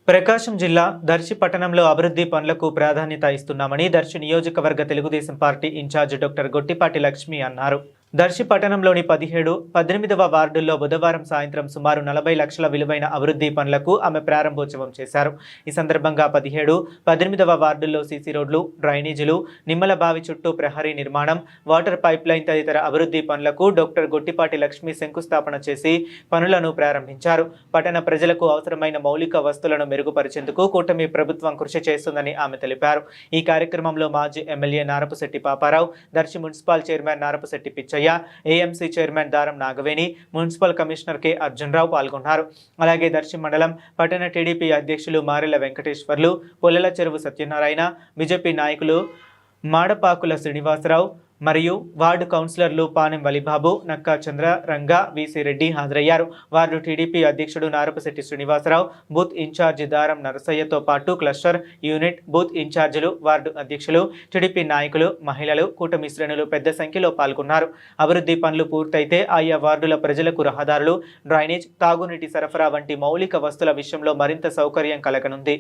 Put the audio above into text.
ప్రకాశం జిల్లా దర్శి పట్టణంలో అభివృద్ధి పనులకు ప్రాధాన్యత ఇస్తున్నామని దర్శి నియోజకవర్గ Telugu Desam party incharge doctor Gottipati Lakshmi అన్నారు. దర్శి పట్టణంలోని 18వ వార్డుల్లో బుధవారం సాయంత్రం సుమారు 40 లక్షల విలువైన అభివృద్ధి పనులకు ఆమె ప్రారంభోత్సవం చేశారు. ఈ సందర్భంగా 17, 18వ వార్డుల్లో సీసీ రోడ్లు, డ్రైనేజీలు, నిమ్మల బావి చుట్టూ ప్రహరీ నిర్మాణం, వాటర్ పైప్ లైన్ తదితర అభివృద్ధి పనులకు డాక్టర్ గొట్టిపాటి లక్ష్మి శంకుస్థాపన చేసి పనులను ప్రారంభించారు. పట్టణ ప్రజలకు అవసరమైన మౌలిక వస్తువులను మెరుగుపరిచేందుకు కూటమి ప్రభుత్వం కృషి చేస్తుందని ఆమె తెలిపారు. ఈ కార్యక్రమంలో మాజీ MLA Narapusetti Paparao, Darsi municipal chairman Narapusetti Pichaiah, AMC chairman Daram Nagaveni, municipal commissioner K Arjunrao పాల్గొన్నారు. అలాగే దర్శి మండలం పట్టణ టీడీపీ అధ్యక్షులు మారెల వెంకటేశ్వర్లు, పొల్లెల చెరువు సత్యనారాయణ, బీజేపీ నాయకులు మాడపాకుల శ్రీనివాసరావు మరియు వార్డు కౌన్సిలర్లు పానెం వలిబాబు, నక్కా చంద్ర, రంగా, విసి రెడ్డి హాజరయ్యారు. వార్డు టీడీపీ అధ్యక్షుడు నారపశెట్టి శ్రీనివాసరావు, బూత్ ఇన్ఛార్జి దారం నరసయ్యతో పాటు క్లస్టర్, యూనిట్, బూత్ ఇన్ఛార్జీలు, వార్డు అధ్యక్షులు, టీడీపీ నాయకులు, మహిళలు, కూటమి శ్రేణులు పెద్ద సంఖ్యలో పాల్గొన్నారు. అభివృద్ధి పనులు పూర్తయితే ఆయా వార్డుల ప్రజలకు రహదారులు, డ్రైనేజ్, తాగునీటి సరఫరా వంటి మౌలిక వస్తువుల విషయంలో మరింత సౌకర్యం కలగనుంది.